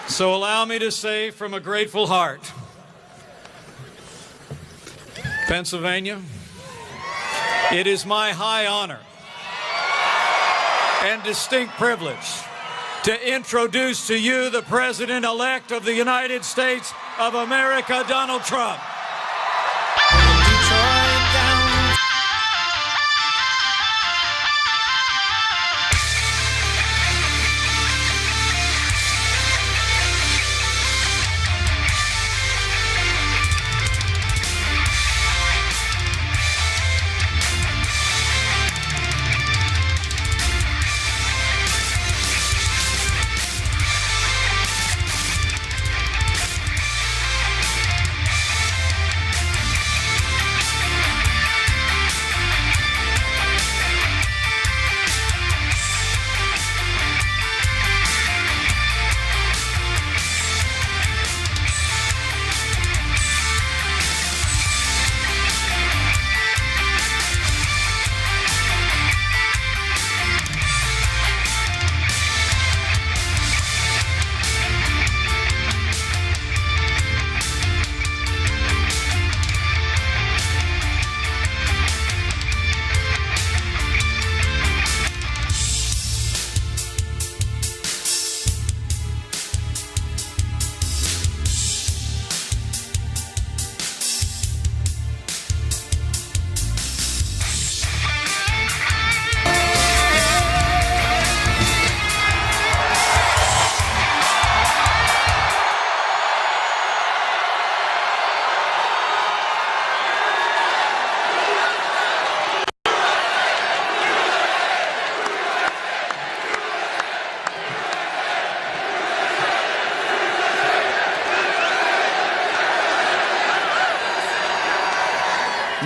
So allow me to say from a grateful heart, Pennsylvania, it is my high honor and distinct privilege to introduce to you the President-elect of the United States of America, Donald Trump.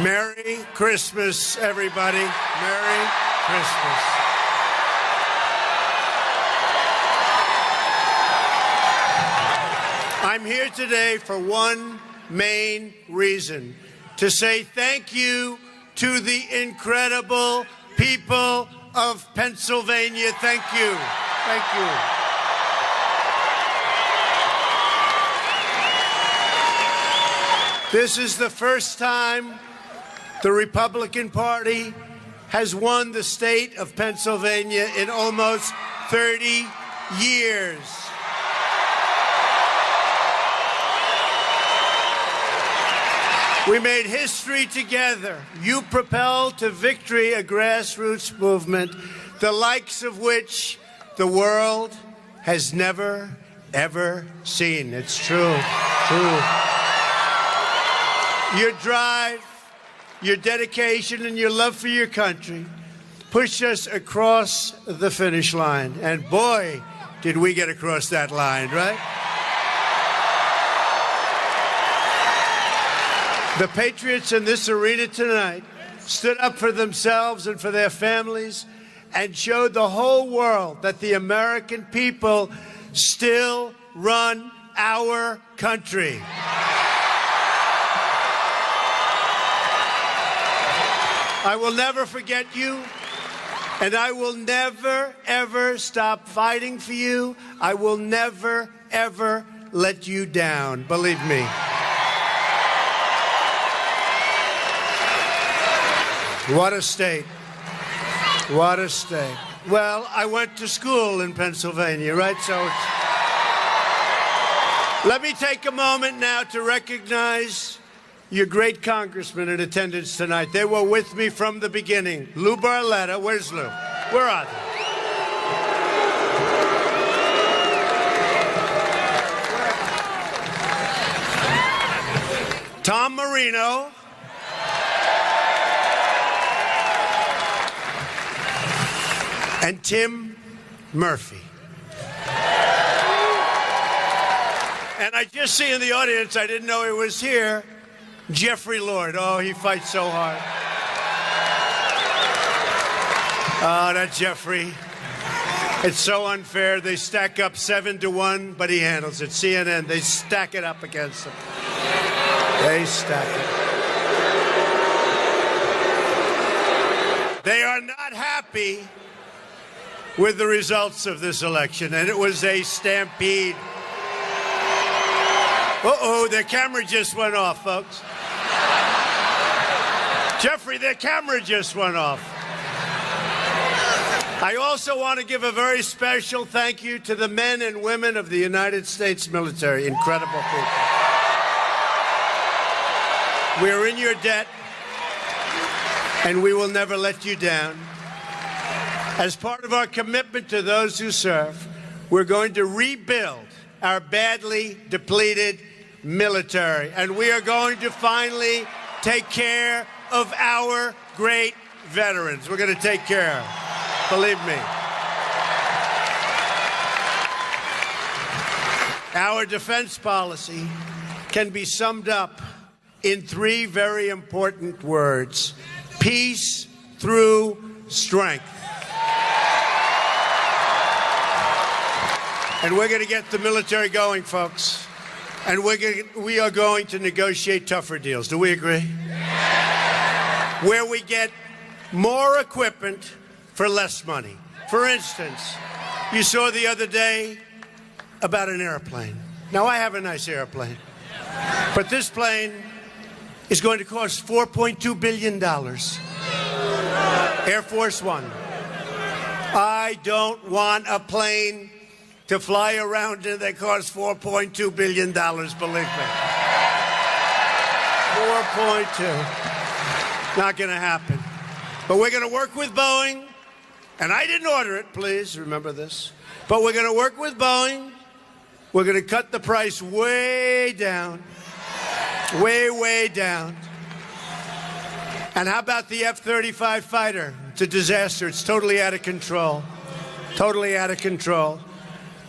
Merry Christmas, everybody. Merry Christmas. I'm here today for one main reason, to say thank you to the incredible people of Pennsylvania. Thank you. Thank you. This is the first time the Republican Party has won the state of Pennsylvania in almost 30 years. We made history together. You propelled to victory a grassroots movement, the likes of which the world has never, ever seen. It's true. True. Your drive, your dedication, and your love for your country pushed us across the finish line. And boy, did we get across that line, right? The patriots in this arena tonight stood up for themselves and for their families and showed the whole world that the American people still run our country. I will never forget you, and I will never, ever stop fighting for you. I will never, ever let you down. Believe me. What a state. What a state. Well, I went to school in Pennsylvania, right? So let me take a moment now to recognize your great congressmen in attendance tonight. They were with me from the beginning. Lou Barletta. Where's Lou? Where are they? Tom Marino. And Tim Murphy. And I just see in the audience, I didn't know he was here, Jeffrey Lord. Oh, he fights so hard. Oh, that Jeffrey. It's so unfair. They stack up 7-1, but he handles it. CNN, they stack it up against him. They stack it. They are not happy with the results of this election, and it was a stampede. Uh-oh, their camera just went off, folks. Jeffrey, their camera just went off. I also want to give a very special thank you to the men and women of the United States military. Incredible people. We're in your debt, and we will never let you down. As part of our commitment to those who serve, we're going to rebuild our badly depleted military, and we are going to finally take care of our great veterans. We're going to take care, believe me. Our defense policy can be summed up in three very important words: peace through strength. And we're going to get the military going, folks. And we are going to negotiate tougher deals. Do we agree? Where we get more equipment for less money. For instance, you saw the other day about an airplane. Now, I have a nice airplane. But this plane is going to cost $4.2 billion. Air Force One. I don't want a plane to fly around in that costs $4.2 billion, believe me. 4.2. Not going to happen. But we're going to work with Boeing, and I didn't order it, please remember this. But we're going to work with Boeing. We're going to cut the price way down. Way, way down. And how about the F-35 fighter? It's a disaster. It's totally out of control. Totally out of control.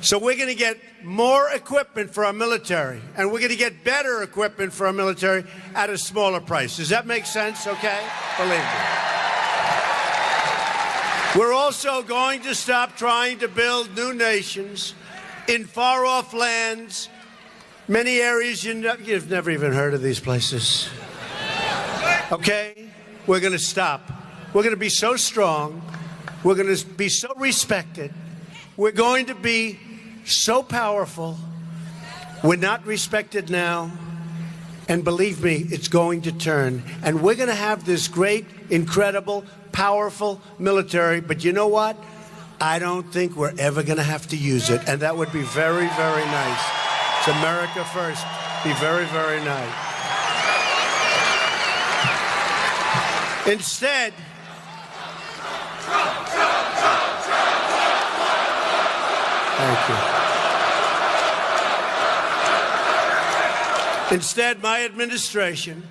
So we're going to get more equipment for our military, and we're going to get better equipment for our military at a smaller price. Does that make sense? Okay? Believe me. We're also going to stop trying to build new nations in far-off lands, many areas you've never even heard of these places. Okay? We're going to stop. We're going to be so strong. We're going to be so respected. We're going to be so powerful. We're not respected now. And believe me, it's going to turn. And we're going to have this great, incredible, powerful military. But you know what? I don't think we're ever going to have to use it. And that would be very, very nice. It's America first. Be very, very nice. Instead, thank you. Instead, my administration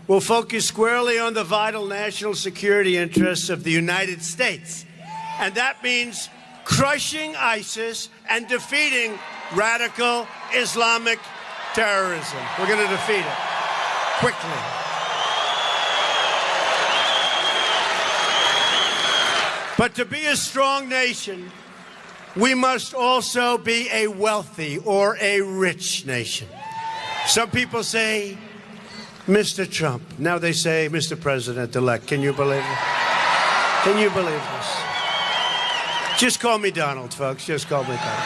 will focus squarely on the vital national security interests of the United States. And that means crushing ISIS and defeating radical Islamic terrorism. We're going to defeat it quickly. But to be a strong nation, we must also be a wealthy or a rich nation. Some people say, Mr. Trump. Now they say, Mr. President-elect. Can you believe it? Can you believe this? Just call me Donald, folks. Just call me Donald.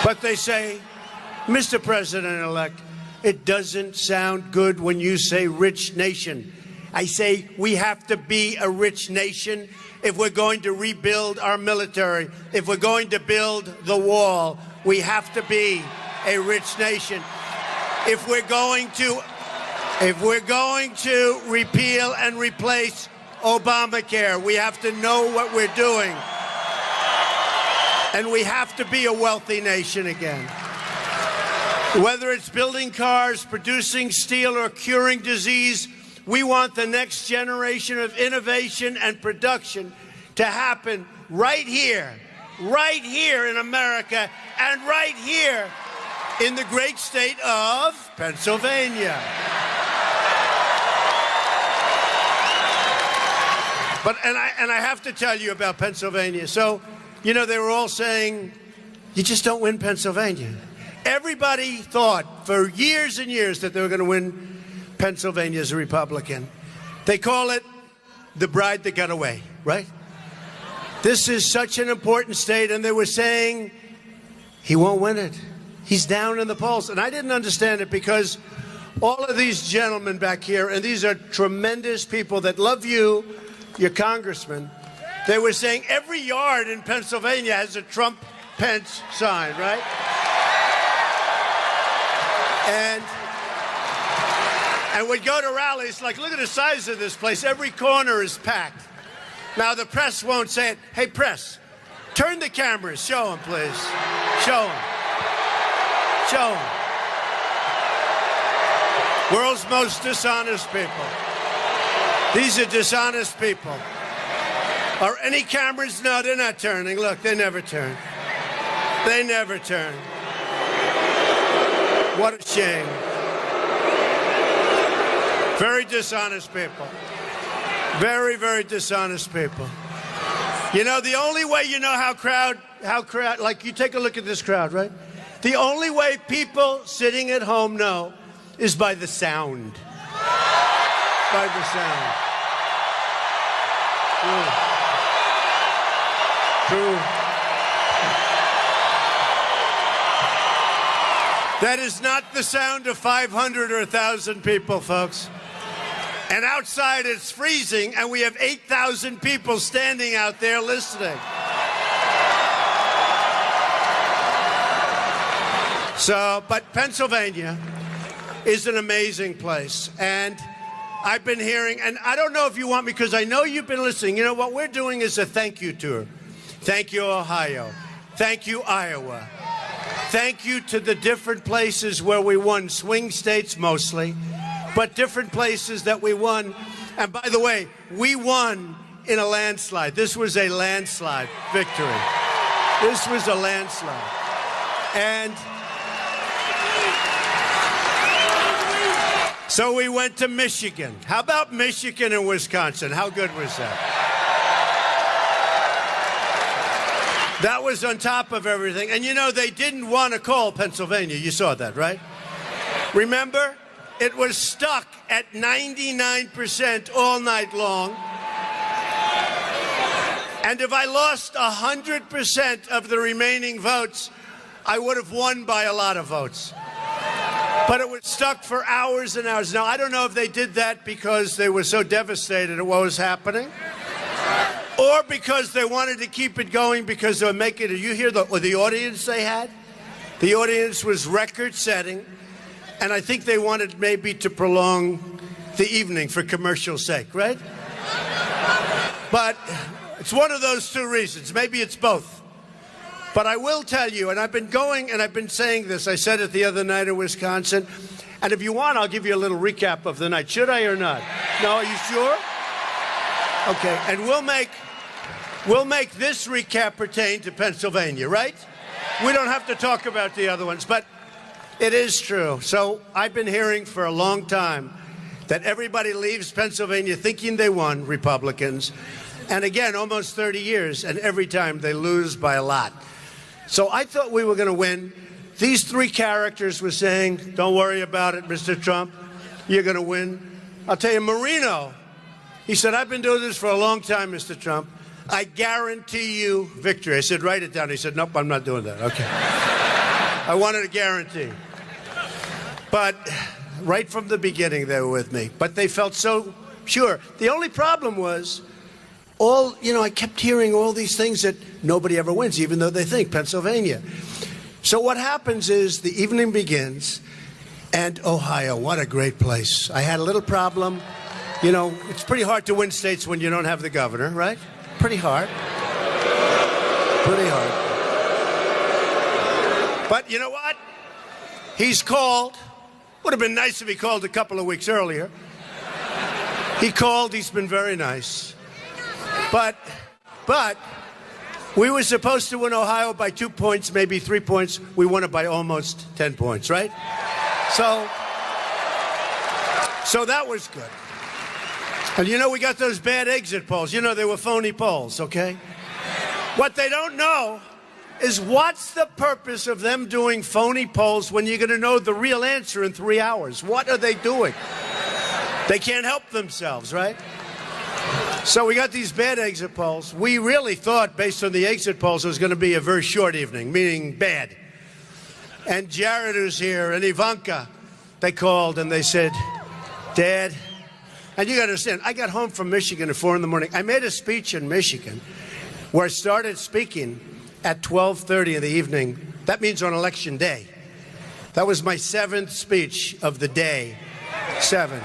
But they say, Mr. President-elect, it doesn't sound good when you say rich nation. I say we have to be a rich nation if we're going to rebuild our military. If we're going to build the wall, we have to be a rich nation. If we're going to repeal and replace Obamacare, we have to know what we're doing. And we have to be a wealthy nation again. Whether it's building cars, producing steel, or curing disease, we want the next generation of innovation and production to happen right here in America, and right here in the great state of Pennsylvania. And I have to tell you about Pennsylvania. So, you know, they were all saying, you just don't win Pennsylvania. Everybody thought for years and years that they were going to win Pennsylvania as a Republican. They call it the bride that got away, right? This is such an important state, and they were saying, he won't win it. He's down in the polls. And I didn't understand it because all of these gentlemen back here, and these are tremendous people that love you, your congressman, they were saying every yard in Pennsylvania has a Trump-Pence sign, right? And we'd go to rallies, like, look at the size of this place. Every corner is packed. Now, the press won't say it. Hey, press, turn the cameras. Show them, please. Show them. Show them. World's most dishonest people. These are dishonest people. Are any cameras? No, they're not turning. Look, they never turn. They never turn. What a shame. Very dishonest people. Very, very dishonest people. You know, the only way you know how crowd, like you take a look at this crowd, right? The only way people sitting at home know is by the sound. By the sound. True. That is not the sound of 500 or 1,000 people, folks. And outside it's freezing, and we have 8,000 people standing out there listening. So, but Pennsylvania is an amazing place. And I've been hearing, and I don't know if you want me, because I know you've been listening. You know, what we're doing is a thank you tour. Thank you, Ohio. Thank you, Iowa. Thank you to the different places where we won, swing states mostly, but different places that we won. And by the way, we won in a landslide. This was a landslide victory. This was a landslide. And so we went to Michigan. How about Michigan and Wisconsin? How good was that? That was on top of everything. And you know, they didn't want to call Pennsylvania. You saw that, right? Remember? It was stuck at 99% all night long. And if I lost 100% of the remaining votes, I would have won by a lot of votes. But it was stuck for hours and hours. Now, I don't know if they did that because they were so devastated at what was happening, or because they wanted to keep it going because they were making it. You hear the audience they had? The audience was record-setting, and I think they wanted maybe to prolong the evening for commercial sake, right? But it's one of those two reasons. Maybe it's both. But I will tell you, and I've been going and I've been saying this. I said it the other night in Wisconsin. And if you want, I'll give you a little recap of the night. Should I or not? No, are you sure? Okay, and we'll make this recap pertain to Pennsylvania, right? We don't have to talk about the other ones, but it is true. So I've been hearing for a long time that everybody leaves Pennsylvania thinking they won, Republicans. And again, almost 30 years, and every time they lose by a lot. So I thought we were going to win. These three characters were saying, don't worry about it, Mr. Trump. You're going to win. I'll tell you, Marino, he said, I've been doing this for a long time, Mr. Trump. I guarantee you victory. I said, write it down. He said, nope, I'm not doing that. Okay. I wanted a guarantee. But right from the beginning, they were with me. But they felt so sure. The only problem was, I kept hearing all these things that nobody ever wins, even though they think Pennsylvania. So what happens is the evening begins, and Ohio, what a great place. I had a little problem. You know, it's pretty hard to win states when you don't have the governor, right? Pretty hard. Pretty hard. But you know what? He's called. Would have been nice if he called a couple of weeks earlier. He called. He's been very nice. But we were supposed to win Ohio by 2 points, maybe 3 points. We won it by almost 10 points, right? So that was good. And you know, we got those bad exit polls. You know, they were phony polls, okay? What they don't know is what's the purpose of them doing phony polls when you're going to know the real answer in 3 hours? What are they doing? They can't help themselves, right? So we got these bad exit polls. We really thought, based on the exit polls, it was going to be a very short evening, meaning bad. and Jared, who's here, and Ivanka. They called and they said, Dad, and you got to understand, I got home from Michigan at 4 in the morning. I made a speech in Michigan where I started speaking at 12:30 in the evening. That means on Election Day. That was my 7th speech of the day. 7.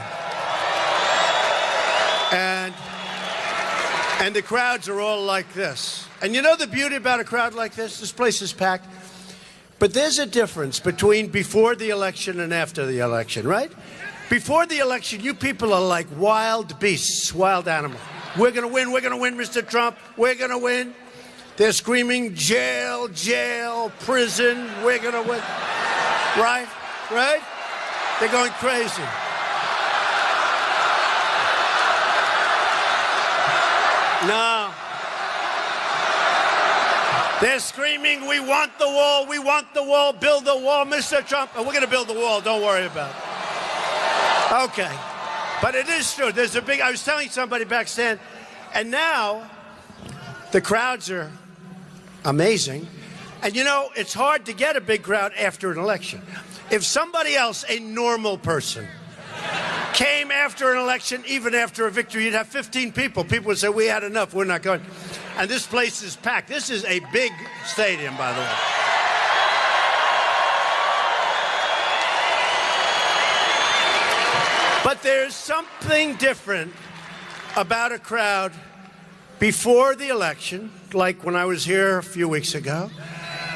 And the crowds are all like this. And you know the beauty about a crowd like this? This place is packed. But there's a difference between before the election and after the election, right? Before the election, you people are like wild beasts, wild animals. We're going to win, Mr. Trump. We're going to win. They're screaming, jail, jail, prison. We're going to win. Right? Right? They're going crazy. No. They're screaming, we want the wall, build the wall, Mr. Trump. And we're going to build the wall, don't worry about it. Okay. But it is true. There's a big, I was telling somebody backstage, and now the crowds are amazing. And you know, it's hard to get a big crowd after an election. If somebody else, a normal person, came after an election, even after a victory, you'd have 15 people. People would say, we had enough, we're not going. And this place is packed. This is a big stadium, by the way. But there's something different about a crowd before the election, like when I was here a few weeks ago,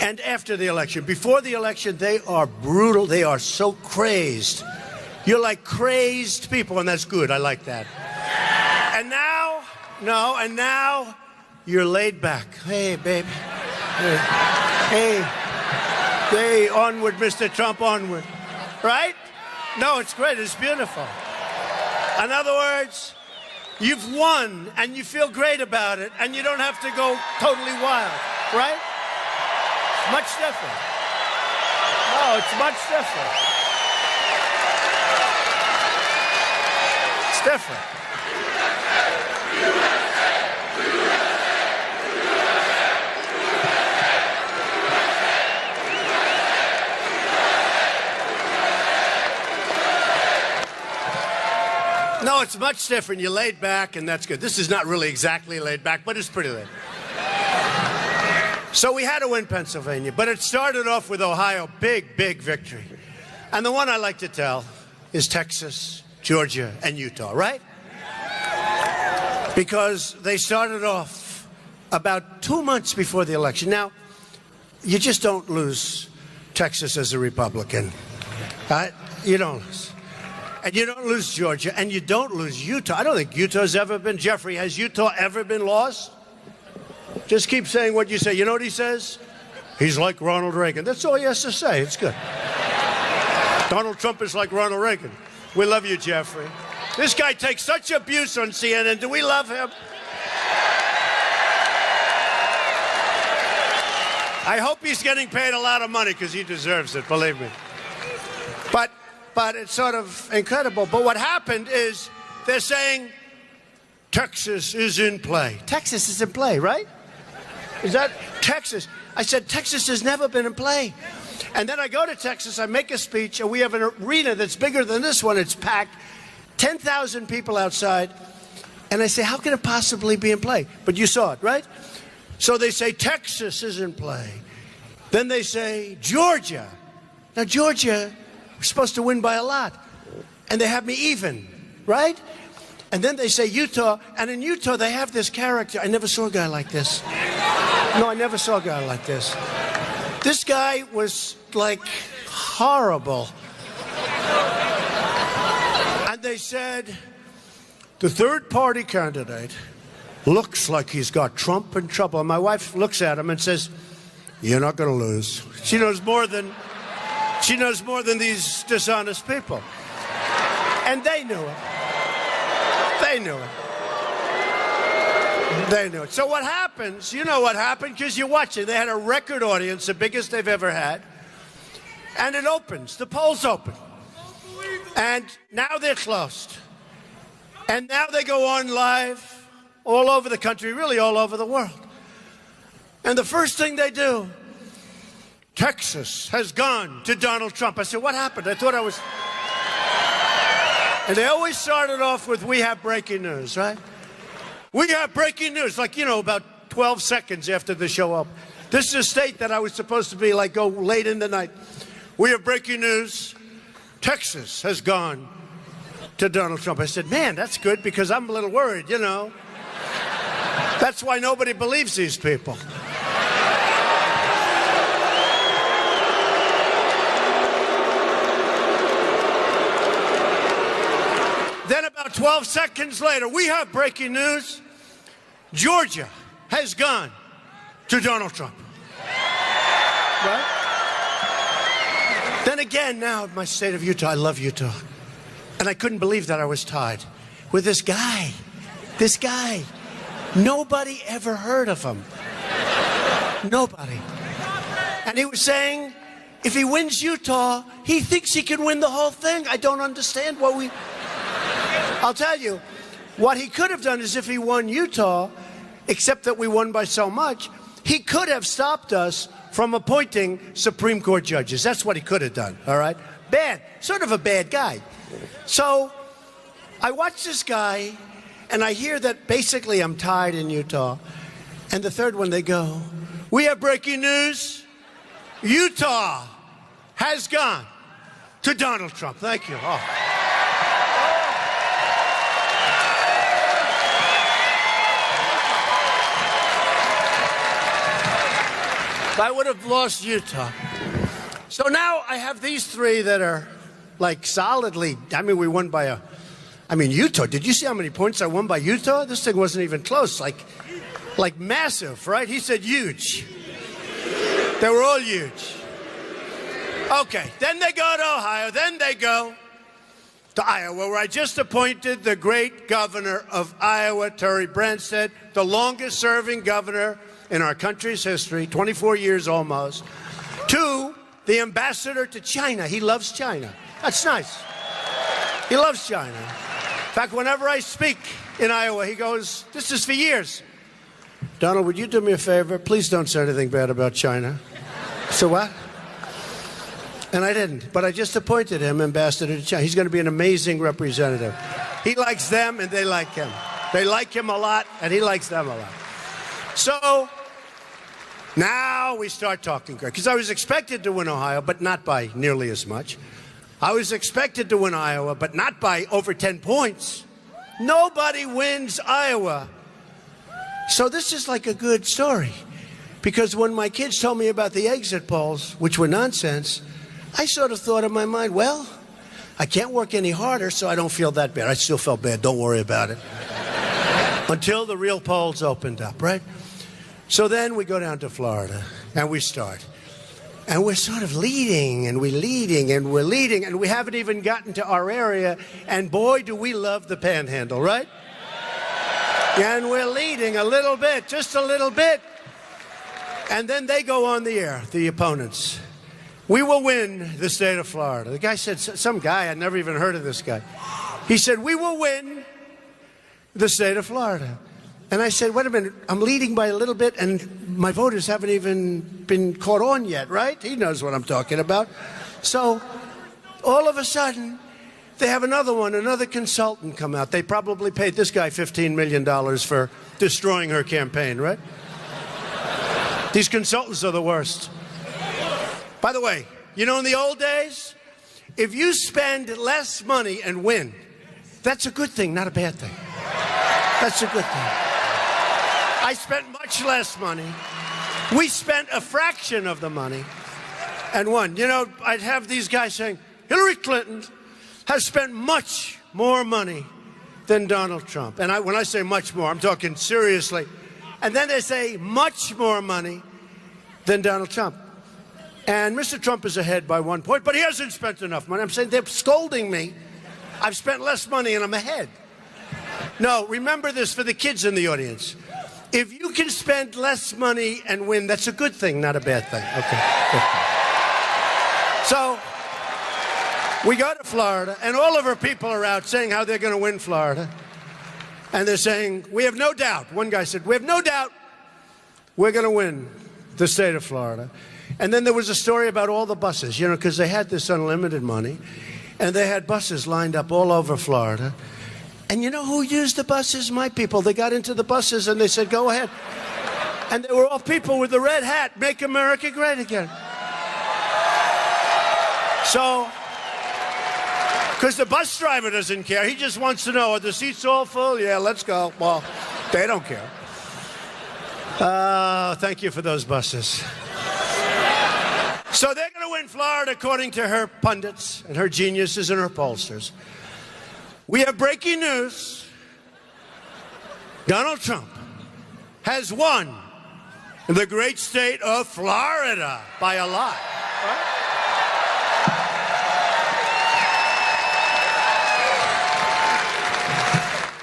and after the election. Before the election, they are brutal. They are so crazed. You're like crazed people, and that's good. I like that. And now, and now you're laid back. Hey, baby. Hey, onward, Mr. Trump, onward. Right? No, it's great. It's beautiful. In other words, you've won, and you feel great about it, and you don't have to go totally wild. Right? It's much different. No, it's much different. It's different. No, it's much different. You're laid back, and that's good. This is not really exactly laid back, but it's pretty laid. So we had to win Pennsylvania, but it started off with Ohio, big victory. And the one I like to tell is Texas, Georgia, and Utah, right? Because they started off about 2 months before the election. Now, you just don't lose Texas as a Republican, right? You don't lose. And you don't lose Georgia, and you don't lose Utah. I don't think Utah's ever been. Jeffrey, has Utah ever been lost? Just keep saying what you say. You know what he says? He's like Ronald Reagan. That's all he has to say. It's good. Donald Trump is like Ronald Reagan. We love you, Jeffrey. This guy takes such abuse on CNN. Do we love him? I hope he's getting paid a lot of money because he deserves it, believe me. But it's sort of incredible. But what happened is they're saying Texas is in play. Texas is in play, right? Is that Texas? I said, Texas has never been in play. And then I go to Texas, I make a speech, and we have an arena that's bigger than this one. It's packed, 10,000 people outside. And I say, how can it possibly be in play? But you saw it, right? So they say, Texas is in play. Then they say, Georgia. Now, Georgia, we're supposed to win by a lot. And they have me even, right? And then they say Utah, and in Utah they have this character. I never saw a guy like this. No, I never saw a guy like this. This guy was like horrible. And they said, the third party candidate looks like he's got Trump in trouble. And my wife looks at him and says, you're not going to lose. She knows more than these dishonest people. And they knew it. They knew it. They knew it. So what happens, you know what happened, because you're watching. They had a record audience, the biggest they've ever had. And it opens. The polls open. And now they're closed. And now they go on live all over the country, really all over the world. And the first thing they do, Texas has gone to Donald Trump. I said, what happened? I thought I was... And they always started off with, we have breaking news, right? We have breaking news, like, you know, about 12 seconds after the show up. This is a state that I was supposed to be like, go late in the night. We have breaking news. Texas has gone to Donald Trump. I said, man, that's good because I'm a little worried, you know. That's why nobody believes these people. Then about 12 seconds later, we have breaking news. Georgia has gone to Donald Trump. Right? Then again, now my state of Utah, I love Utah. And I couldn't believe that I was tied with this guy. This guy. Nobody ever heard of him. Nobody. And he was saying, if he wins Utah, he thinks he can win the whole thing. I don't understand what we... I'll tell you, what he could have done is if he won Utah, except that we won by so much, he could have stopped us from appointing Supreme Court judges. That's what he could have done, all right? Bad, sort of a bad guy. So I watch this guy, and I hear that basically I'm tied in Utah. And the third one, they go, we have breaking news. Utah has gone to Donald Trump. Thank you. Oh. I would have lost Utah. So now I have these three that are like solidly, I mean, we won by Utah. Did you see how many points I won by Utah? This thing wasn't even close, like massive, right? He said huge. They were all huge. Okay, then they go to Ohio, then they go to Iowa, where I just appointed the great governor of Iowa, Terry Branstad, the longest serving governor in our country's history, 24 years almost, to the ambassador to China. He loves China. That's nice. He loves China. In fact, whenever I speak in Iowa, he goes, this is for years. Donald, would you do me a favor? Please don't say anything bad about China. So what? And I didn't, but I just appointed him ambassador to China. He's going to be an amazing representative. He likes them and they like him. They like him a lot and he likes them a lot. So now we start talking, because I was expected to win Ohio, but not by nearly as much. I was expected to win Iowa, but not by over 10 points. Nobody wins Iowa. So this is like a good story, because when my kids told me about the exit polls, which were nonsense, I sort of thought in my mind, well, I can't work any harder, so I don't feel that bad. I still felt bad. Don't worry about it. Until the real polls opened up, right? So then we go down to Florida, and we start. And we're sort of leading, and we're leading, and we're leading, and we haven't even gotten to our area, and boy, do we love the Panhandle, right? And we're leading a little bit, just a little bit. And then they go on the air, the opponents. We will win the state of Florida. The guy said, some guy, I'd never even heard of this guy. He said, we will win the state of Florida. And I said, wait a minute, I'm leading by a little bit, and my voters haven't even been caught on yet, right? He knows what I'm talking about. So all of a sudden, they have another consultant come out. They probably paid this guy $15 million for destroying her campaign, right? These consultants are the worst. By the way, you know, in the old days, if you spend less money and win, that's a good thing, not a bad thing. That's a good thing. I spent much less money. We spent a fraction of the money and won. You know, I'd have these guys saying, Hillary Clinton has spent much more money than Donald Trump. And when I say much more, I'm talking seriously. And then they say much more money than Donald Trump. And Mr. Trump is ahead by 1 point, but he hasn't spent enough money. I'm saying they're scolding me. I've spent less money and I'm ahead. No, remember this for the kids in the audience. If you can spend less money and win, that's a good thing, not a bad thing. Okay. So we go to Florida, and all of our people are out saying how they're going to win Florida. And they're saying, we have no doubt. One guy said, we have no doubt we're going to win the state of Florida. And then there was a story about all the buses, you know, because they had this unlimited money, and they had buses lined up all over Florida. And you know who used the buses? My people. They got into the buses and they said, go ahead. And they were all people with the red hat, make America great again. So, because the bus driver doesn't care. He just wants to know, are the seats all full? Yeah, let's go. Well, they don't care. Thank you for those buses. So they're going to win Florida, according to her pundits and her geniuses and her pollsters. We have breaking news. Donald Trump has won the great state of Florida by a lot.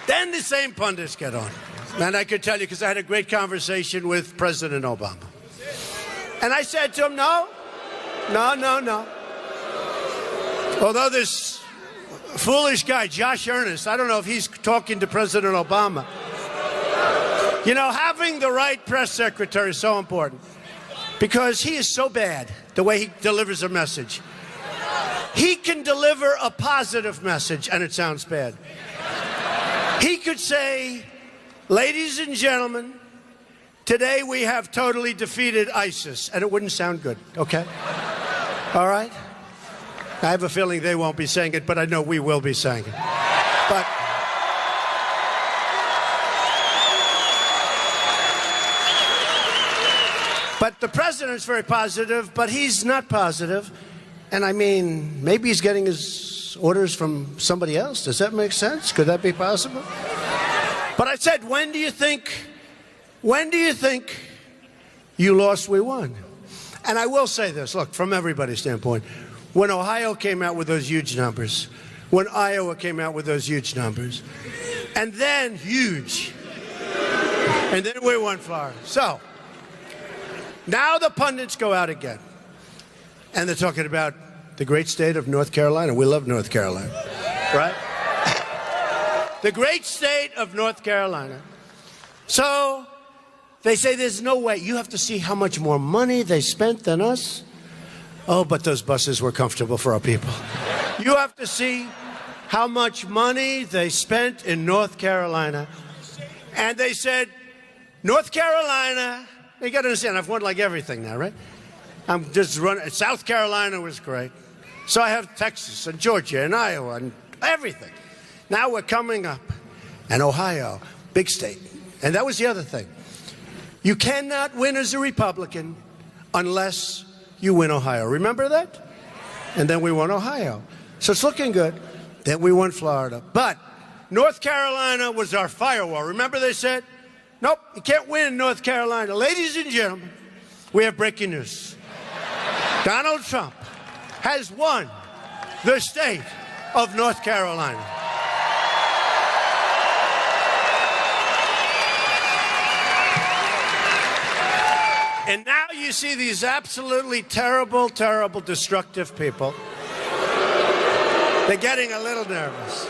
Then the same pundits get on. And I could tell you, because I had a great conversation with President Obama. And I said to him, no. Although this foolish guy, Josh Earnest, I don't know if he's talking to President Obama. You know, having the right press secretary is so important. Because he is so bad, the way he delivers a message. He can deliver a positive message, and it sounds bad. He could say, ladies and gentlemen, today we have totally defeated ISIS, and it wouldn't sound good, okay? All right? I have a feeling they won't be saying it, but I know we will be saying it. But the president's very positive, but he's not positive. And I mean, maybe he's getting his orders from somebody else. Does that make sense? Could that be possible? But I said, when do you think you lost, we won? And I will say this, look, from everybody's standpoint, when Ohio came out with those huge numbers, when Iowa came out with those huge numbers, and then huge, and then we won Florida. So, now the pundits go out again, and they're talking about the great state of North Carolina. We love North Carolina, right? The great state of North Carolina. So they say there's no way. You have to see how much more money they spent than us. Oh, but those buses were comfortable for our people. You have to see how much money they spent in North Carolina. And they said, North Carolina, you got to understand, I've won like everything now, right? I'm just running. South Carolina was great. So I have Texas and Georgia and Iowa and everything. Now we're coming up. And Ohio, big state. And that was the other thing. You cannot win as a Republican unless you win Ohio. Remember that? And then we won Ohio. So it's looking good. Then we won Florida. But North Carolina was our firewall. Remember they said, nope, you can't win North Carolina. Ladies and gentlemen, we have breaking news. Donald Trump has won the state of North Carolina. And now you see these absolutely terrible, terrible, destructive people. They're getting a little nervous.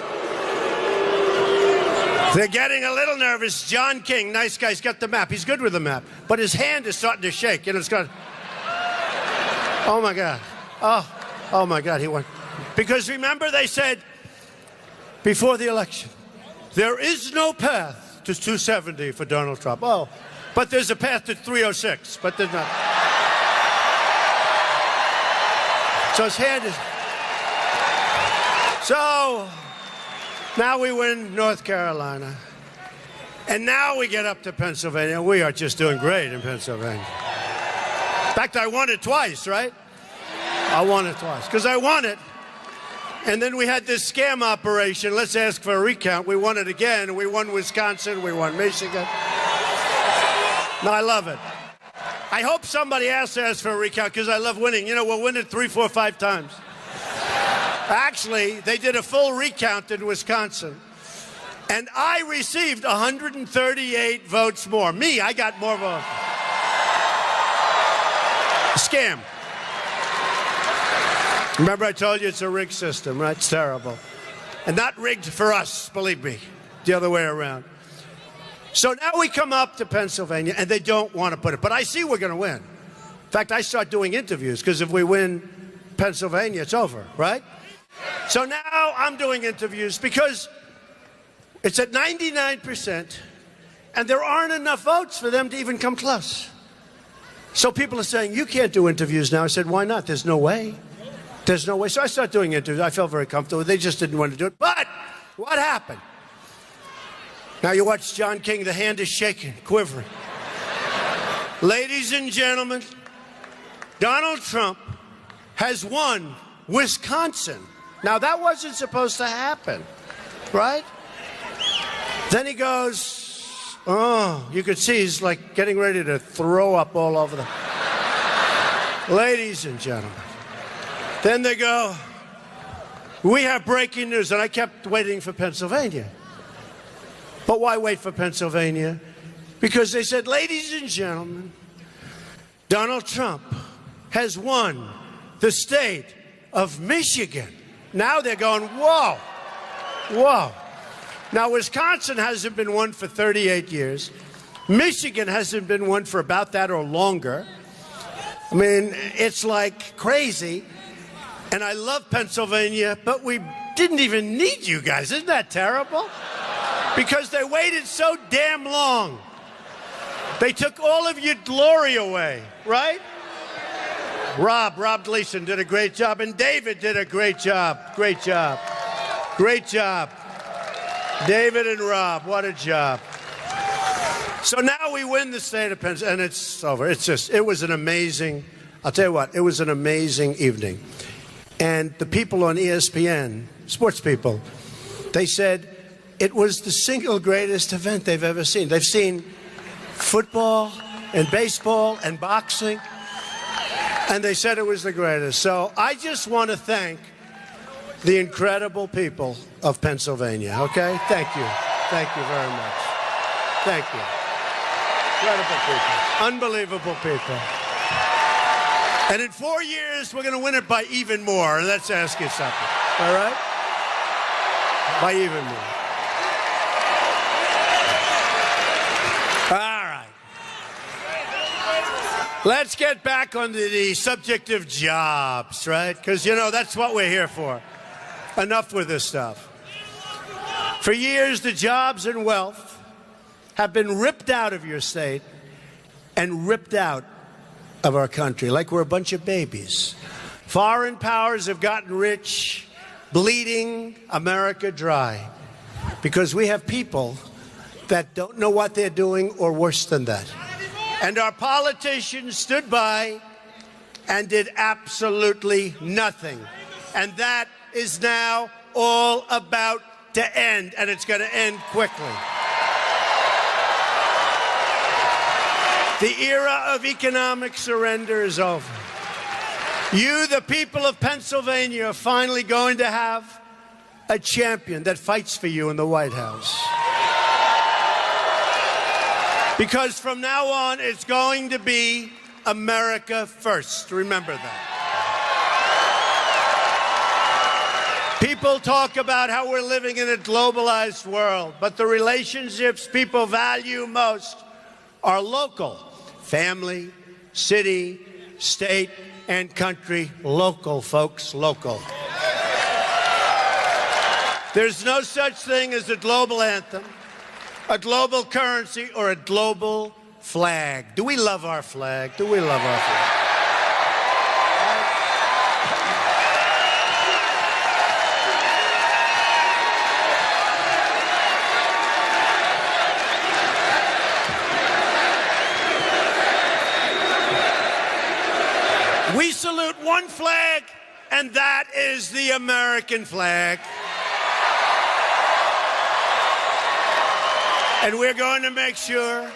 They're getting a little nervous. John King, nice guy, he's got the map. He's good with the map. But his hand is starting to shake. You know, it's got... Oh, my God. Oh, my God, he won. Because remember they said before the election, there is no path to 270 for Donald Trump. Oh, but there's a path to 306, but there's not. So his hand is... So now we win North Carolina. And now we get up to Pennsylvania. We are just doing great in Pennsylvania. In fact, I won it twice, right? I won it twice, because I won it. And then we had this scam operation. Let's ask for a recount. We won it again. We won Wisconsin. We won Michigan. No, I love it. I hope somebody else asks for a recount, because I love winning. You know, we'll win it 3, 4, 5 times. Actually, they did a full recount in Wisconsin. And I received 138 votes more. Me, I got more votes. Scam. Remember I told you it's a rigged system, right? It's terrible. And not rigged for us, believe me. The other way around. So now we come up to Pennsylvania, and they don't want to put it. But I see we're going to win. fact, I start doing interviews, because if we win Pennsylvania, it's over, right? So now I'm doing interviews because it's at 99%, and there aren't enough votes for them to even come close. So people are saying, you can't do interviews now. I said, why not? There's no way. There's no way. So I started doing interviews. I felt very comfortable. They just didn't want to do it. But what happened? Now you watch John King, the hand is shaking, quivering. Ladies and gentlemen, Donald Trump has won Wisconsin. Now that wasn't supposed to happen, right? Then he goes, oh, you could see he's like getting ready to throw up all over the... Ladies and gentlemen. Then they go, we have breaking news. And I kept waiting for Pennsylvania. But why wait for Pennsylvania? Because they said, ladies and gentlemen, Donald Trump has won the state of Michigan. Now they're going, whoa, whoa. Now, Wisconsin hasn't been won for 38 years. Michigan hasn't been won for about that or longer. I mean, it's like crazy. And I love Pennsylvania, but we didn't even need you guys. Isn't that terrible? Because they waited so damn long. They took all of your glory away, right? Rob Gleason did a great job, and David did a great job. Great job. Great job. David and Rob, what a job. So now we win the state of Pennsylvania, and it's over. It was an amazing, I'll tell you what, it was an amazing evening. And the people on ESPN, sports people, they said it was the single greatest event they've ever seen. They've seen football and baseball and boxing, and they said it was the greatest. So I just want to thank the incredible people of Pennsylvania, okay? Thank you. Thank you very much. Thank you. Incredible people. Unbelievable people. And in 4 years, we're going to win it by even more. Let's ask you something, all right? By even more. All right. Let's get back onto the subject of jobs, right? Because, you know, that's what we're here for. Enough with this stuff. For years, the jobs and wealth have been ripped out of your state and ripped out of our country like we're a bunch of babies. Foreign powers have gotten rich, bleeding America dry because we have people that don't know what they're doing, or worse than that. And our politicians stood by and did absolutely nothing. And that is now all about to end, and it's going to end quickly. The era of economic surrender is over. You, the people of Pennsylvania, are finally going to have a champion that fights for you in the White House. Because from now on, it's going to be America first. Remember that. People talk about how we're living in a globalized world, but the relationships people value most are local. Family, city, state, and country. Local, folks, local. There's no such thing as a global anthem, a global currency, or a global flag. Do we love our flag? Do we love our flag? We salute one flag, and that is the American flag. And we're going to make sure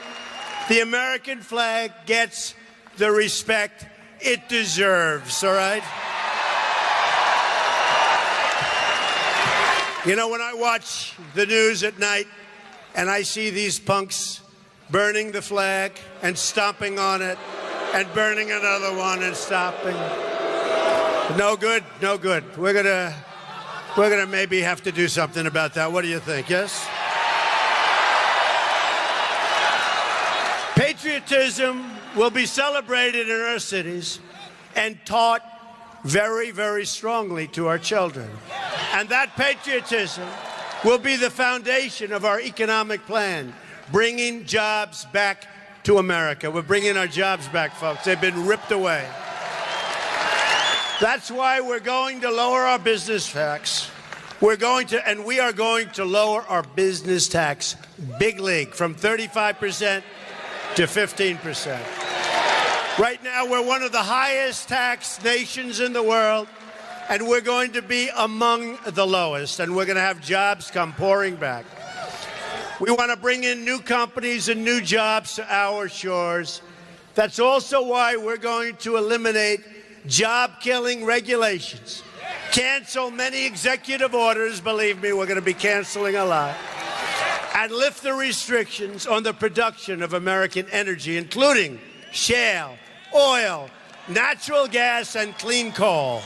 the American flag gets the respect it deserves, all right? You know, when I watch the news at night and I see these punks burning the flag and stomping on it and burning another one and stopping. No good, no good. We're gonna maybe have to do something about that. What do you think? Yes? patriotism will be celebrated in our cities and taught very, very strongly to our children. And that patriotism will be the foundation of our economic plan, bringing jobs back to America. We're bringing our jobs back, folks. They've been ripped away. That's why we're going to lower our business tax. We are going to lower our business tax big league from 35% to 15%. Right now, we're one of the highest taxed nations in the world, and we're going to be among the lowest, and we're going to have jobs come pouring back. We want to bring in new companies and new jobs to our shores. That's also why we're going to eliminate job-killing regulations. Cancel many executive orders. Believe me, we're going to be canceling a lot. And lift the restrictions on the production of American energy, including shale, oil, natural gas, and clean coal.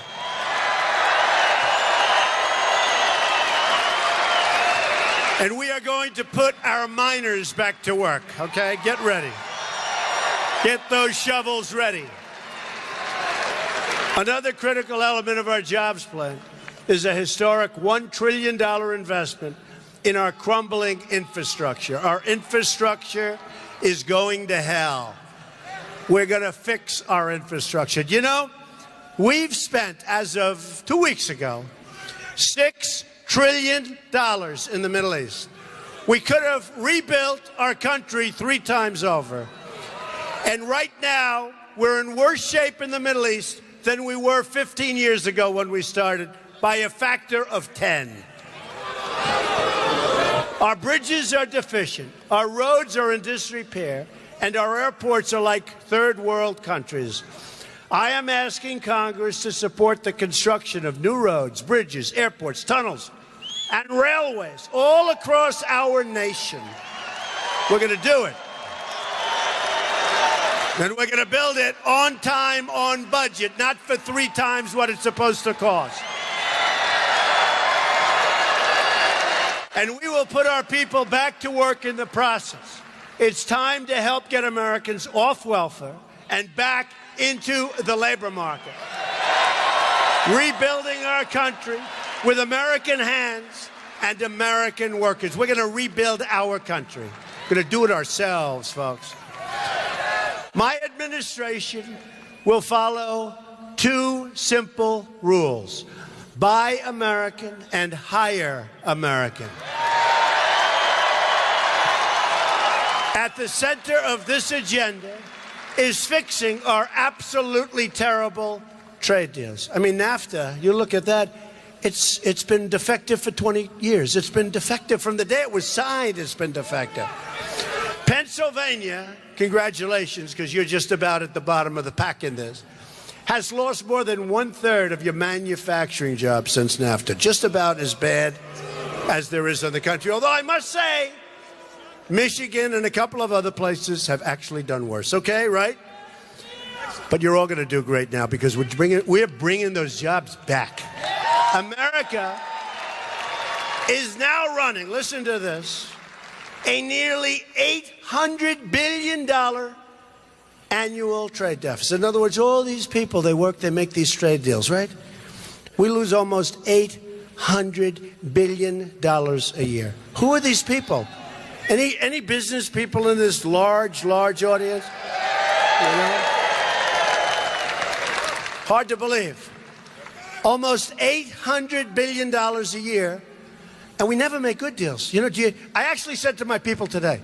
And we are going to put our miners back to work, okay? Get ready. Get those shovels ready. Another critical element of our jobs plan is a historic $1 trillion investment in our crumbling infrastructure. Our infrastructure is going to hell. We're going to fix our infrastructure. You know, we've spent, as of 2 weeks ago, $6 trillion in the Middle East. We could have rebuilt our country 3 times over. And right now, we're in worse shape in the Middle East than we were 15 years ago when we started, by a factor of 10. Our bridges are deficient, our roads are in disrepair, and our airports are like third world countries. I am asking Congress to support the construction of new roads, bridges, airports, tunnels, and railways all across our nation. We're going to do it. And we're going to build it on time, on budget, not for 3 times what it's supposed to cost. And we will put our people back to work in the process. It's time to help get Americans off welfare and back into the labor market. Rebuilding our country with American hands and American workers. We're going to rebuild our country. We're going to do it ourselves, folks. My administration will follow 2 simple rules: buy American and hire American. At the center of this agenda is fixing our absolutely terrible trade deals. I mean, NAFTA, you look at that, it's been defective for 20 years. It's been defective from the day it was signed. It's been defective. Pennsylvania, congratulations, because you're just about at the bottom of the pack in this, has lost more than 1/3 of your manufacturing jobs since NAFTA. Just about as bad as there is in the country. Although I must say, Michigan and a couple of other places have actually done worse. Okay, right? But you're all going to do great now because we're bringing those jobs back. America is now running, listen to this, a nearly $800 billion annual trade deficit. In other words, all these people, they work, they make these trade deals, right? We lose almost $800 billion a year. Who are these people? Any business people in this large audience? You know? Hard to believe. Almost $800 billion a year, and we never make good deals. You know, I actually said to my people today,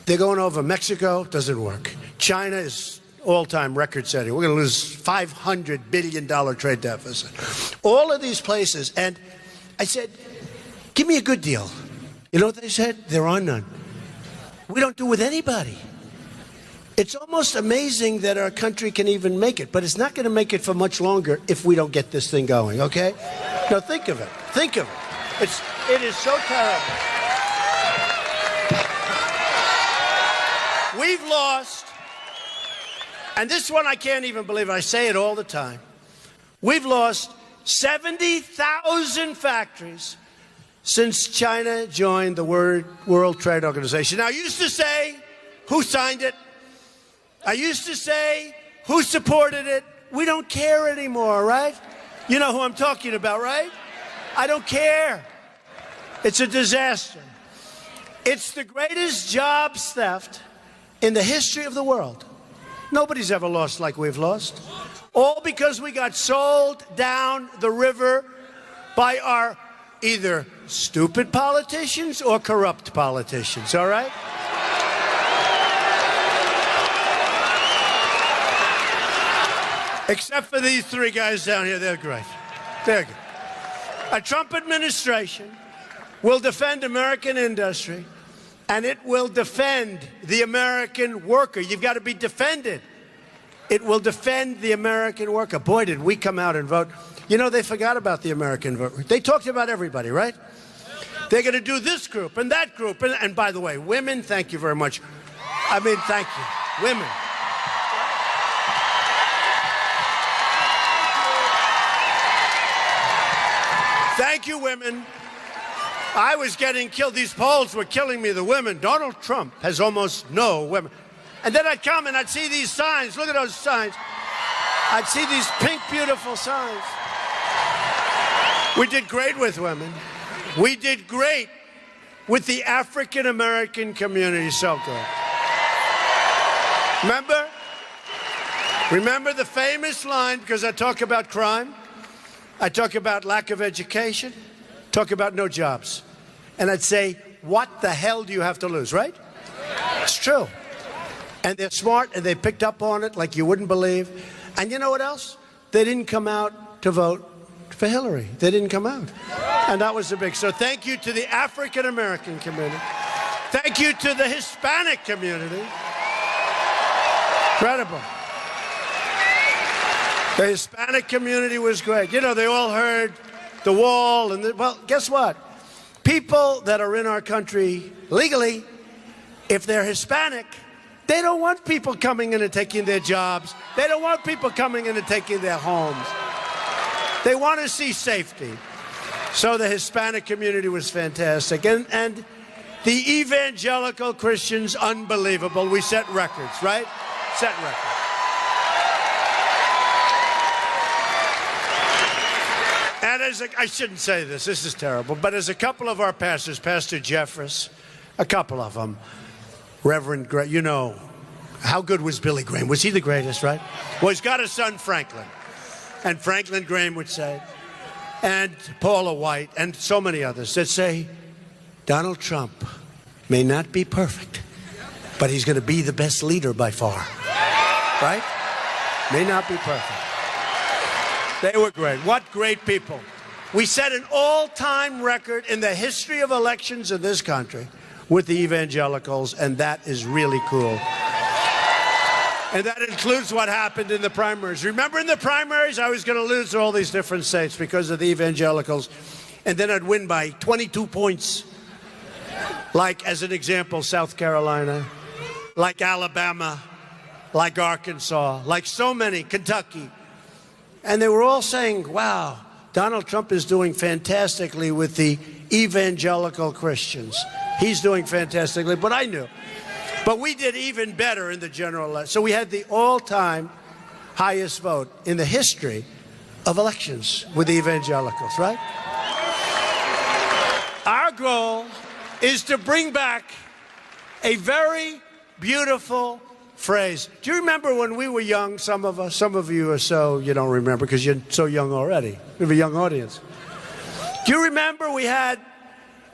they're going over Mexico, doesn't work. China is all-time record-setting. We're going to lose $500 billion trade deficit. All of these places, and I said, give me a good deal. You know what they said? There are none. We don't do with anybody. It's almost amazing that our country can even make it, but it's not going to make it for much longer if we don't get this thing going, okay? Now think of it. Think of it. It is so terrible. We've lost, and this one I can't even believe, I say it all the time. We've lost 70,000 factories since China joined the World Trade Organization. Now, I used to say, who signed it? I used to say, who supported it? We don't care anymore, right? You know who I'm talking about, right? I don't care. It's a disaster. It's the greatest jobs theft in the history of the world. Nobody's ever lost like we've lost. All because we got sold down the river by our either stupid politicians or corrupt politicians, all right? Except for these three guys down here, they're great. They're good. A Trump administration will defend American industry, and it will defend the American worker. You've got to be defended. It will defend the American worker. Boy, did we come out and vote. You know, they forgot about the American voter. They talked about everybody, right? They're going to do this group and that group. And by the way, women, thank you very much. I mean, thank you. Women. Thank you, women. I was getting killed. These polls were killing me, the women. Donald Trump has almost no women. And then I'd come and I'd see these signs. Look at those signs. I'd see these pink, beautiful signs. We did great with women. We did great with the African-American community. So good. Remember the famous line, because I talk about crime, I talk about lack of education, talk about no jobs. And I'd say, what the hell do you have to lose, right? It's true. And they're smart, and they picked up on it like you wouldn't believe. And you know what else? They didn't come out to vote for Hillary. They didn't come out. And that was the big. So thank you to the African-American community. Thank you to the Hispanic community. Incredible. The Hispanic community was great. You know, they all heard the wall. Well, guess what? People that are in our country legally, if they're Hispanic, they don't want people coming in and taking their jobs. They don't want people coming in and taking their homes. They want to see safety. So the Hispanic community was fantastic. And the evangelical Christians, unbelievable. We set records, right? Set records. And I shouldn't say this is terrible, but as a couple of our pastors, Pastor Jeffress, a couple of them, Reverend Gray, you know, how good was Billy Graham? Was he the greatest, right? Well, he's got a son, Franklin. And Franklin Graham would say, and Paula White, and so many others that say, Donald Trump may not be perfect, but he's going to be the best leader by far. Right? May not be perfect. They were great. What great people. We set an all-time record in the history of elections in this country with the evangelicals, and that is really cool. And that includes what happened in the primaries. Remember in the primaries, I was going to lose all these different states because of the evangelicals, and then I'd win by 22 points. Like, as an example, South Carolina, like Alabama, like Arkansas, like so many, Kentucky. And they were all saying, wow, Donald Trump is doing fantastically with the evangelical Christians. He's doing fantastically, but I knew. But we did even better in the general election. So we had the all-time highest vote in the history of elections with the evangelicals, right? Our goal is to bring back a very beautiful phrase. Do you remember when we were young, some of us, some of you are so, you don't remember because you're so young already. We have a young audience. Do you remember we had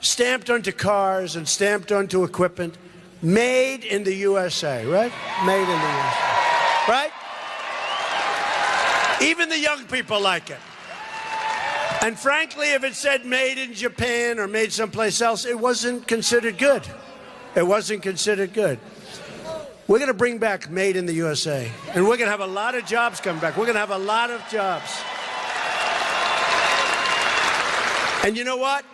stamped onto cars and stamped onto equipment, made in the USA, right? Made in the USA, right? Even the young people like it. And frankly, if it said made in Japan or made someplace else, it wasn't considered good. It wasn't considered good. We're going to bring back made in the USA. And we're going to have a lot of jobs coming back. We're going to have a lot of jobs. And you know what?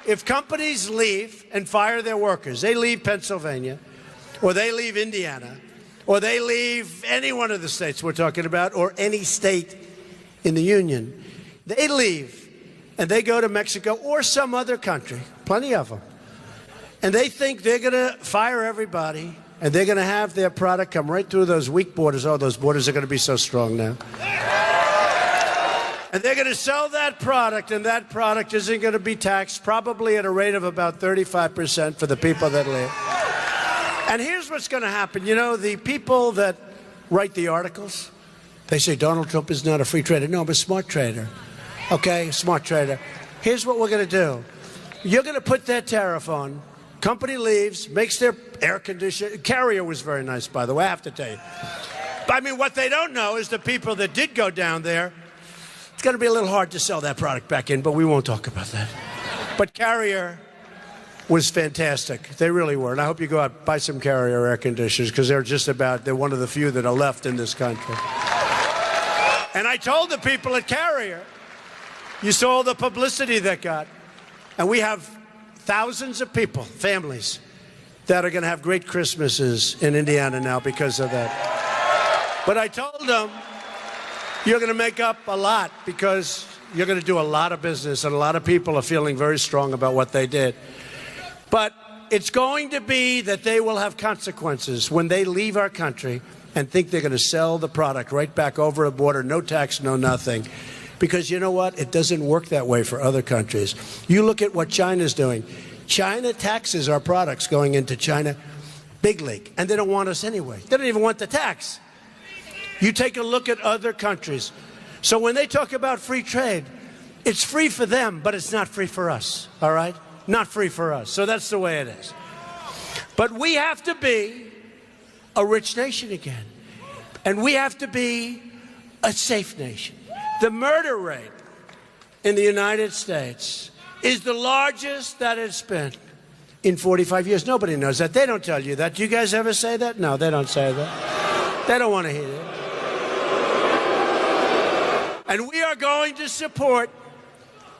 If companies leave and fire their workers, they leave Pennsylvania, or they leave Indiana, or they leave any one of the states we're talking about, or any state in the union, they leave and they go to Mexico or some other country, plenty of them, and they think they're going to fire everybody and they're going to have their product come right through those weak borders. Oh, those borders are going to be so strong now. And they're going to sell that product, and that product isn't going to be taxed, probably at a rate of about 35% for the people that live. And here's what's going to happen. You know, the people that write the articles, they say Donald Trump is not a free trader. No, I'm a smart trader. Okay, smart trader. Here's what we're going to do. You're going to put that tariff on. Company leaves, makes their air conditioner. Carrier was very nice, by the way, I have to tell you. I mean, what they don't know is the people that did go down there, it's going to be a little hard to sell that product back in, but we won't talk about that. But Carrier was fantastic. They really were. And I hope you go out and buy some Carrier air conditioners, because they're one of the few that are left in this country. And I told the people at Carrier, you saw all the publicity that got. And we have thousands of people, families, that are going to have great Christmases in Indiana now because of that. But I told them, you're going to make up a lot, because you're going to do a lot of business, and a lot of people are feeling very strong about what they did. But it's going to be that they will have consequences when they leave our country and think they're going to sell the product right back over a border, no tax, no nothing. Because you know what? It doesn't work that way for other countries. You look at what China's doing. China taxes our products going into China, big league, and they don't want us anyway. They don't even want the tax. You take a look at other countries. So when they talk about free trade, it's free for them, but it's not free for us, all right? Not free for us. So that's the way it is. But we have to be a rich nation again. And we have to be a safe nation. The murder rate in the United States is the largest that it's been in 45 years. Nobody knows that. They don't tell you that. Do you guys ever say that? No, they don't say that. They don't want to hear it. And we are going to support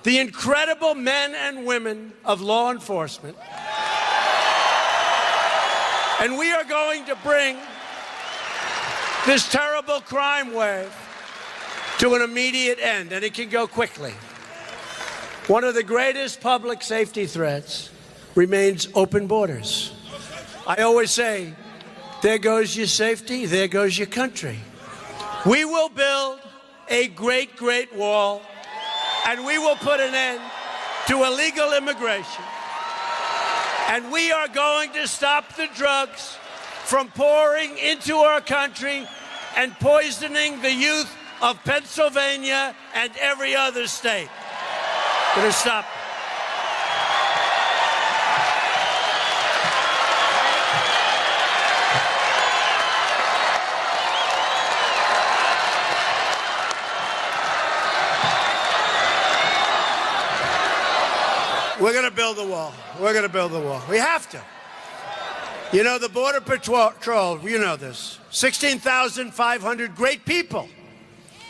the incredible men and women of law enforcement. And we are going to bring this terrible crime wave to an immediate end, and it can go quickly. One of the greatest public safety threats remains open borders. I always say, there goes your safety, there goes your country. We will build a great, great wall, and we will put an end to illegal immigration. And we are going to stop the drugs from pouring into our country and poisoning the youth of Pennsylvania and every other state. Going to stop. We're going to build the wall. We're going to build the wall. We have to. You know, the Border Patrol, you know this, 16,500 great people.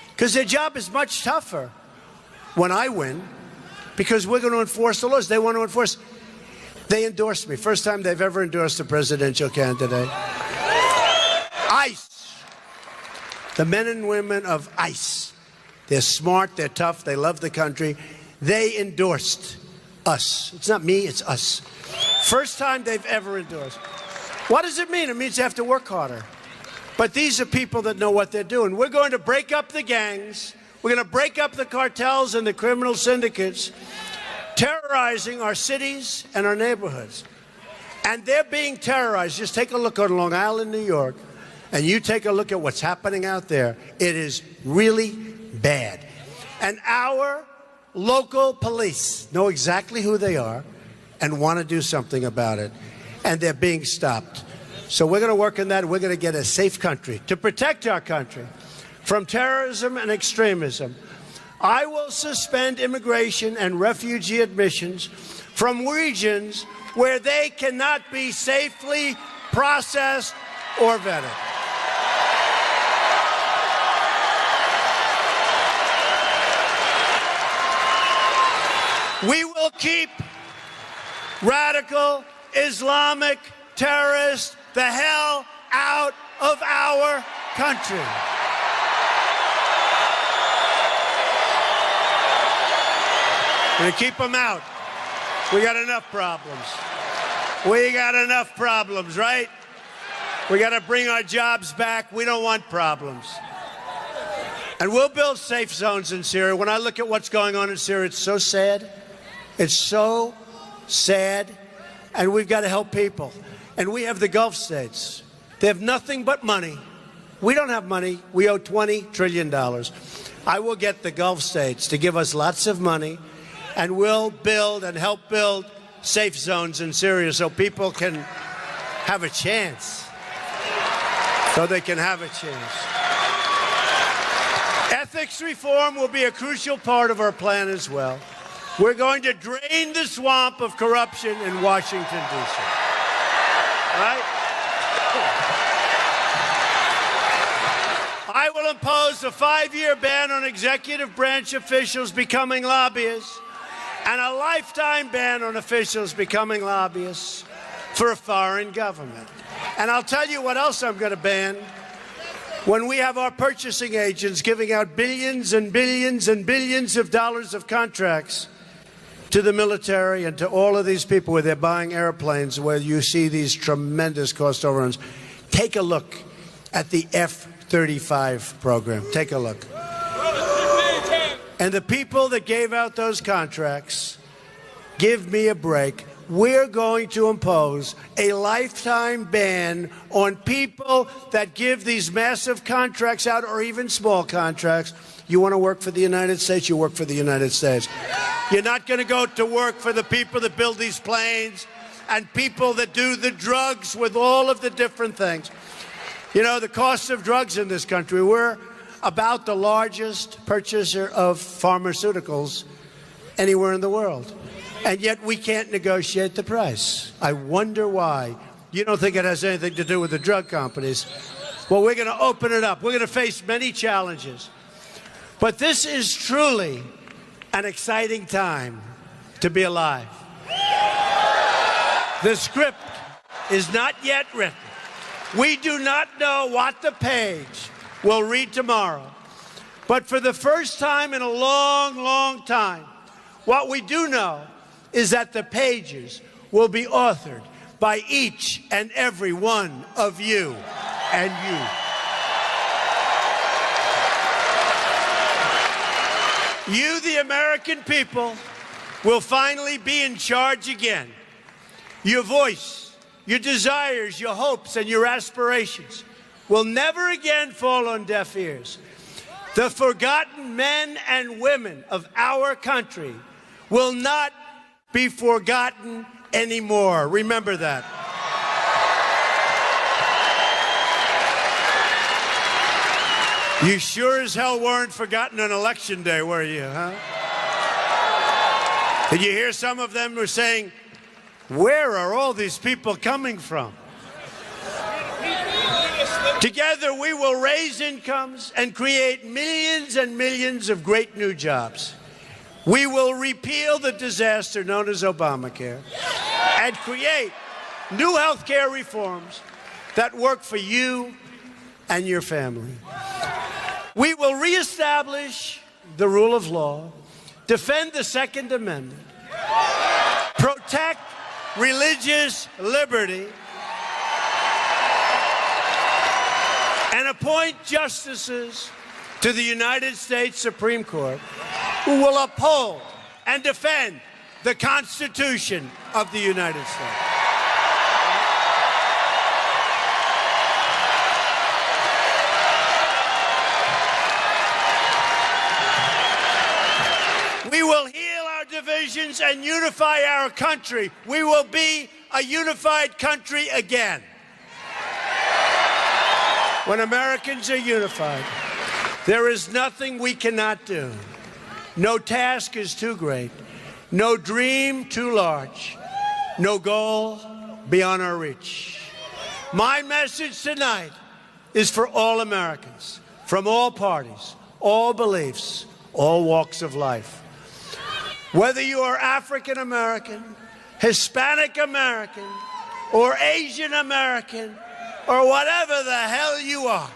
Because their job is much tougher when I win, because we're going to enforce the laws. They want to enforce. They endorsed me. First time they've ever endorsed a presidential candidate. ICE. The men and women of ICE. They're smart, they're tough, they love the country. They endorsed us. It's not me, it's us. First time they've ever endorsed. What does it mean? It means they have to work harder. But these are people that know what they're doing. We're going to break up the gangs. We're going to break up the cartels and the criminal syndicates terrorizing our cities and our neighborhoods. And they're being terrorized. Just take a look on Long Island, New York, and you take a look at what's happening out there. It is really bad. And our local police know exactly who they are and want to do something about it. And they're being stopped. So we're going to work on that. We're going to get a safe country to protect our country from terrorism and extremism. I will suspend immigration and refugee admissions from regions where they cannot be safely processed or vetted. We will keep radical Islamic terrorists the hell out of our country. We're going to keep them out. We got enough problems. We got enough problems, right? We got to bring our jobs back. We don't want problems. And we'll build safe zones in Syria. When I look at what's going on in Syria, it's so sad. It's so sad. And we've got to help people. And we have the Gulf states. They have nothing but money. We don't have money. We owe $20 trillion. I will get the Gulf states to give us lots of money, and we'll build and help build safe zones in Syria so people can have a chance. So they can have a chance. Ethics reform will be a crucial part of our plan as well. We're going to drain the swamp of corruption in Washington, D.C. Right? I will impose a 5-year ban on executive branch officials becoming lobbyists and a lifetime ban on officials becoming lobbyists for a foreign government. And I'll tell you what else I'm going to ban. When we have our purchasing agents giving out billions and billions and billions of dollars of contracts to the military and to all of these people where they're buying airplanes, where you see these tremendous cost overruns, take a look at the F-35 program. Take a look. And the people that gave out those contracts, give me a break. We're going to impose a lifetime ban on people that give these massive contracts out, or even small contracts. You want to work for the United States, you work for the United States. You're not going to go to work for the people that build these planes and people that do the drugs with all of the different things. You know, the cost of drugs in this country, we're about the largest purchaser of pharmaceuticals anywhere in the world. And yet we can't negotiate the price. I wonder why. You don't think it has anything to do with the drug companies. Well, we're going to open it up. We're going to face many challenges. But this is truly an exciting time to be alive. The script is not yet written. We do not know what the page will read tomorrow. But for the first time in a long, long time, what we do know is that the pages will be authored by each and every one of you and you. You, the American people, will finally be in charge again. Your voice, your desires, your hopes, and your aspirations will never again fall on deaf ears. The forgotten men and women of our country will not be forgotten anymore. Remember that. You sure as hell weren't forgotten on Election Day, were you, huh? Did you hear some of them were saying, where are all these people coming from? Together we will raise incomes and create millions and millions of great new jobs. We will repeal the disaster known as Obamacare and create new health care reforms that work for you and your family. We will reestablish the rule of law, defend the Second Amendment, protect religious liberty, and appoint justices to the United States Supreme Court who will uphold and defend the Constitution of the United States. We will heal our divisions and unify our country. We will be a unified country again. When Americans are unified, there is nothing we cannot do. No task is too great, no dream too large, no goal beyond our reach. My message tonight is for all Americans, from all parties, all beliefs, all walks of life. Whether you are African American, Hispanic American, or Asian American, or whatever the hell you are,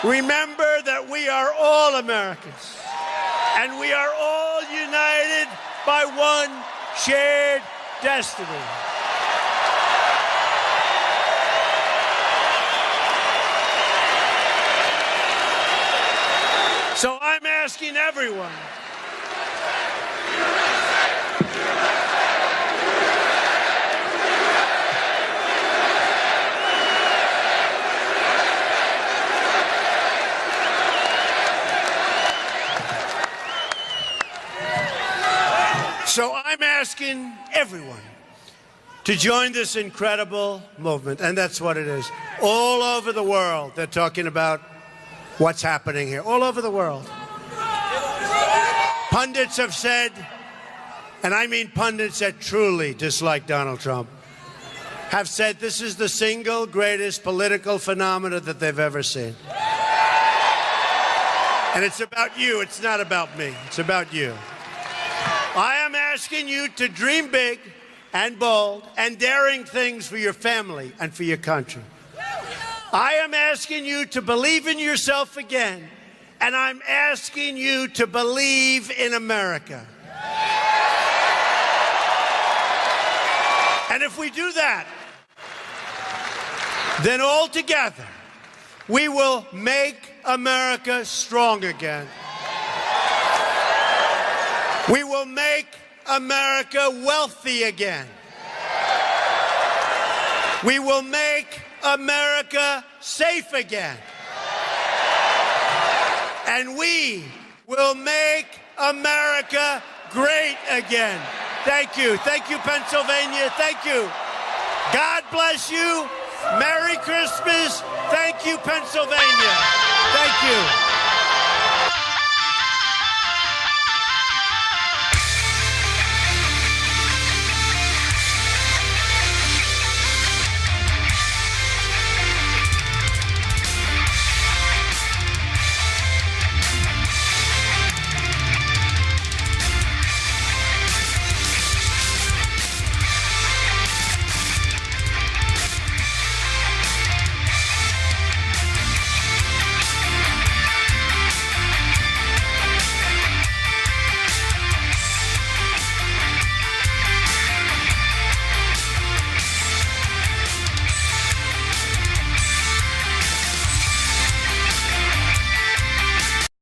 remember that we are all Americans, and we are all united by one shared destiny. So I'm asking everyone. So I'm asking everyone to join this incredible movement, and that's what it is. All over the world, they're talking about what's happening here, all over the world. Pundits have said, and I mean pundits that truly dislike Donald Trump, have said this is the single greatest political phenomenon that they've ever seen. And it's about you, it's not about me, it's about you. I am asking you to dream big and bold and daring things for your family and for your country. I am asking you to believe in yourself again, and I'm asking you to believe in America. And if we do that, then all together we will make America strong again. We will make America wealthy again. We will make America safe again. And we will make America great again. Thank you. Thank you, Pennsylvania. Thank you. God bless you. Merry Christmas. Thank you, Pennsylvania. Thank you.